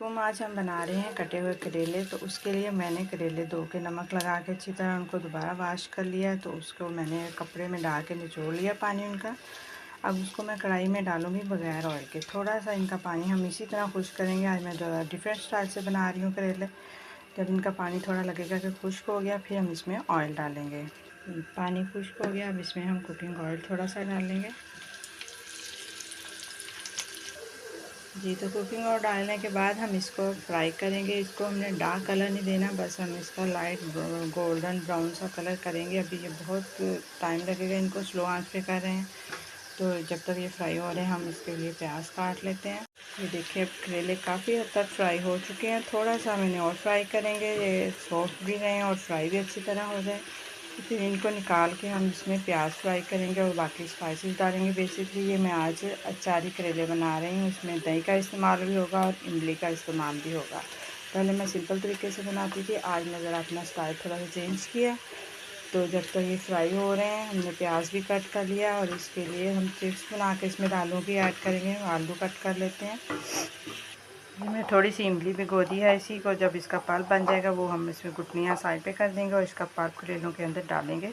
तो आज हम बना रहे हैं कटे हुए करेले। तो उसके लिए मैंने करेले धो के नमक लगा के अच्छी तरह उनको दोबारा वॉश कर लिया। तो उसको मैंने कपड़े में डाल के निचोड़ लिया पानी उनका। अब उसको मैं कढ़ाई में डालूंगी बगैर ऑयल के। थोड़ा सा इनका पानी हम इसी तरह खुश्क करेंगे। आज मैं डिफरेंट स्टाइल से बना रही हूँ करेले। जब इनका पानी थोड़ा लगेगा कि खुश्क हो गया, फिर हम इसमें ऑयल डालेंगे। पानी खुश्क हो गया, अब इसमें हम कुकिंग ऑयल थोड़ा सा डालेंगे। जी, तो कुकिंग ऑयल डालने के बाद हम इसको फ्राई करेंगे। इसको हमने डार्क कलर नहीं देना, बस हम इसका लाइट गोल्डन ब्राउन सा कलर करेंगे। अभी ये बहुत टाइम लगेगा, इनको स्लो आंच पे कर रहे हैं। तो जब तक ये फ्राई हो रहे हैं हम इसके लिए प्याज काट लेते हैं। ये देखिए, अब करेले काफ़ी हद तक फ्राई हो चुके हैं। थोड़ा सा मैंने और फ्राई करेंगे, ये सॉफ्ट भी रहें और फ्राई भी अच्छी तरह हो जाए। तो फिर इनको निकाल के हम इसमें प्याज फ्राई करेंगे और बाकी स्पाइसेस डालेंगे। बेसिकली ये मैं आज अचारी करेले बना रही हूँ। इसमें दही का इस्तेमाल भी होगा और इमली का इस्तेमाल भी होगा। पहले मैं सिंपल तरीके से बनाती थी, आज मैं ज़रा अपना स्टाइल थोड़ा सा चेंज किया। तो जब तक ये फ्राई हो रहे हैं हमने प्याज भी कट कर लिया और इसके लिए हम चिप्स बना के इसमें आलू भी ऐड करेंगे। आलू कट कर लेते हैं। मैं थोड़ी सी इमली भिगो दी है इसी को। जब इसका पल्प बन जाएगा वो हम इसमें गुठलियाँ साइड पे कर देंगे और इसका पल्प करेलों के अंदर डालेंगे।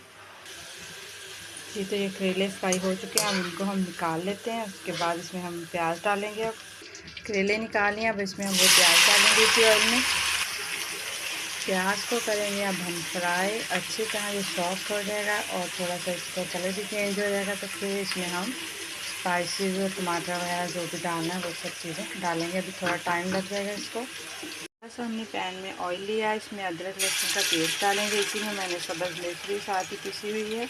ये तो ये करेले फ्राई हो चुके हैं, अब इनको हम निकाल लेते हैं। उसके बाद इसमें हम प्याज डालेंगे। अब करेले निकाल लिए, अब इसमें हम वो प्याज डालेंगे इसी ऑयल में। प्याज को करेंगे अब हम फ्राई अच्छी तरह। ये सॉफ्ट हो जाएगा और थोड़ा सा इसका कलर भी चेंज हो जाएगा। तो फिर इसमें हम स्पाइसेस और टमाटर वगैरह जो भी डालना है वो सब चीज़ें डालेंगे। अभी थोड़ा टाइम लग जाएगा इसको। थोड़ा सा हमने पैन में ऑयल लिया है, इसमें अदरक लहसुन का पेस्ट डालेंगे। इसी में मैंने सब्ज़ मिर्च भी साथ ही पिसी हुई है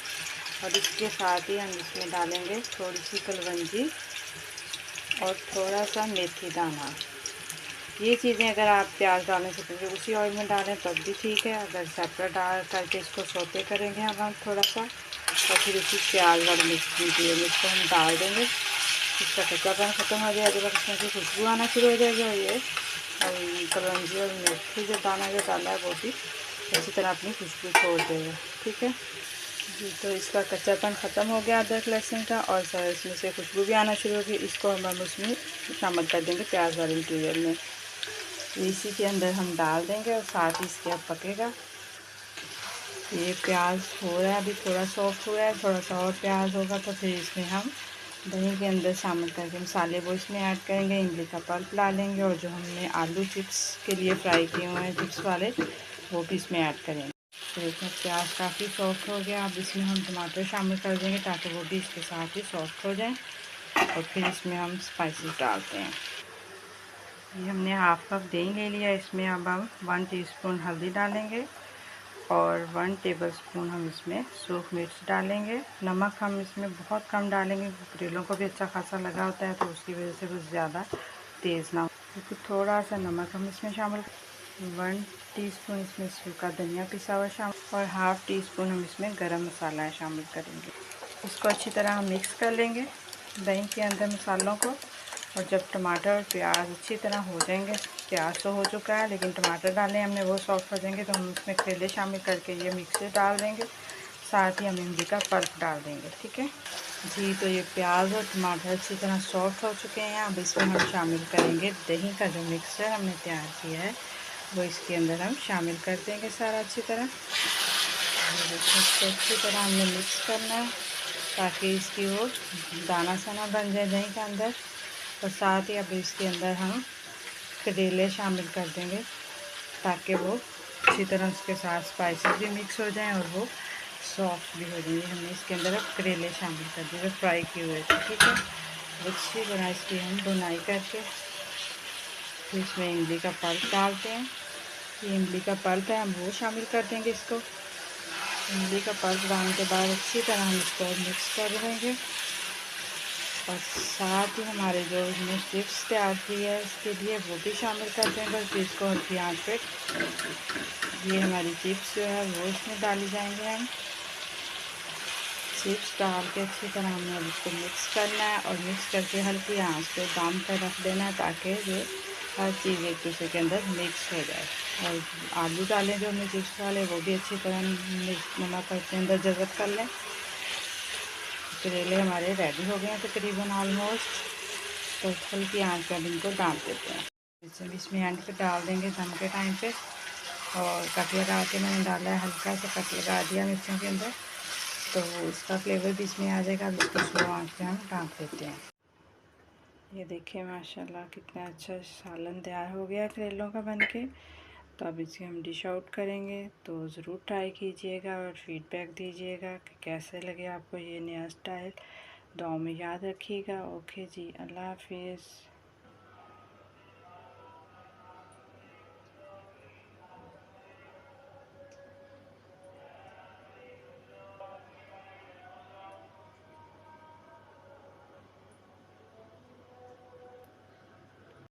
और इसके साथ ही हम इसमें डालेंगे थोड़ी सी कलवंजी और थोड़ा सा मेथी दाना। ये चीज़ें अगर आप प्याज डालने से पहले उसी ऑयल में डालें तब भी ठीक है। अगर सेपरेट डाल करके इसको सौते करेंगे हम थोड़ा सा, और फिर इसी प्याज वाली मिर्च को हम डाल देंगे। इसका कच्चापन ख़त्म हो जाएगा, जब इसमें से खुशबू आना शुरू हो जाएगी। और ये कलौंजी और मेथी जो दाना जो डाला है वो भी अच्छी तरह अपनी खुशबू छोड़ देगा। ठीक है जी, तो इसका कच्चापन ख़त्म हो गया अदरक लहसुन का, और इसमें से खुशबू भी आना शुरू होगी। इसको हम उसमें शामिल कर देंगे प्याज वाले मटीरियल में। इसी के अंदर हम डाल देंगे और साथ ही इसके अब पकेगा। ये प्याज हो रहा है, अभी थोड़ा सॉफ्ट हुआ है, थोड़ा सा और प्याज होगा तो फिर इसमें हम दही के अंदर शामिल करके मसाले वो इसमें ऐड करेंगे। इमली का पल्प डालेंगे और जो हमने आलू चिप्स के लिए फ्राई किए हुए हैं चिप्स वाले, वो भी इसमें ऐड करेंगे। तो देखो प्याज काफ़ी सॉफ्ट हो गया। अब इसमें हम टमाटर शामिल कर देंगे ताकि वो भी इसके साथ ही सॉफ्ट हो जाए। और फिर इसमें हम स्पाइसेस डालते हैं। ये हमने हाफ कप दही ले लिया। इसमें अब हम 1 टीस्पून हल्दी डालेंगे और 1 टेबलस्पून हम इसमें सूख मिर्च डालेंगे। नमक हम इसमें बहुत कम डालेंगे, करेलों को भी अच्छा खासा लगा होता है तो उसकी वजह से कुछ ज़्यादा तेज़ ना हो, क्योंकि थोड़ा सा नमक हम इसमें शामिल। 1 टीस्पून इसमें सूखा धनिया पिसा हुआ शामिल और हाफ़ टी स्पून हम इसमें गरम मसाला शामिल करेंगे। इसको अच्छी तरह हम मिक्स कर लेंगे दही के अंदर मसालों को। और जब टमाटर और प्याज अच्छी तरह हो जाएंगे, प्याज तो हो चुका है लेकिन टमाटर डालें हमने, वो सॉफ्ट हो जाएंगे तो हम उसमें करेले शामिल करके ये मिक्सर डाल देंगे। साथ ही हम इमली का पल्प डाल देंगे। ठीक है जी, तो ये प्याज और टमाटर अच्छी तरह सॉफ्ट हो चुके हैं। अब इसमें हम शामिल करेंगे दही का जो मिक्सर हमने तैयार किया है, वो इसके अंदर हम शामिल कर देंगे सारा अच्छी तरह। इसको अच्छी तरह हमने मिक्स करना है ताकि इसकी वो दाना सा ना बन जाए दही के अंदर। और साथ ही अब इसके अंदर हम करेले शामिल कर देंगे ताकि वो अच्छी तरह उसके साथ स्पाइसेस भी मिक्स हो जाएं और वो सॉफ्ट भी हो जाएंगे। हमने इसके अंदर अब करेले शामिल कर दिए फ्राई किए हुए थे। ठीक है, अच्छी तरह इसकी हम बुनाई करके फिर इसमें इमली का पल्प डालते हैं। ये इमली का पल्प है, हम वो शामिल कर देंगे इसको। इमली का पल्प डालने के बाद अच्छी तरह हम इसको मिक्स कर देंगे। और साथ ही हमारे जो हमने चिप्स तैयार की है इसके लिए वो भी शामिल कर देंगे। फिर इसको हल्की आंच पे ये हमारी चिप्स जो है वो इसमें डाली जाएंगे। हम चिप्स डाल के अच्छी तरह हमने इसको मिक्स करना है और मिक्स करके हल्की आंच पे दम पर रख देना है ताकि जो हर चीज़ एक दूसरे के अंदर मिक्स हो जाए। और आलू डालें जो हमने चिप्स वाले, वो भी अच्छी तरह नमक के अंदर जज़ब कर लें। करेले हमारे रेडी हो गए हैं तकरीबन ऑलमोस्ट। तो हल्की आंच पर इनको डाल देते हैं। इसमें बीच में एंड पे डाल देंगे दम के टाइम पे। और कट लगा के मैंने डाला है, हल्का सा कट लगा दिया मिर्चों के अंदर, तो इसका फ्लेवर भी इसमें आ जाएगा। अब इसको स्लो आंच पे हम ढक देते हैं। ये देखिए माशाल्लाह कितना अच्छा सालन तैयार हो गया करेलों का बनके। तो अब इसे हम डिश आउट करेंगे। तो ज़रूर ट्राई कीजिएगा और फीडबैक दीजिएगा कि कैसे लगे आपको ये नया स्टाइल। दुआओं में याद रखिएगा। ओके जी, अल्लाह हाफिज़।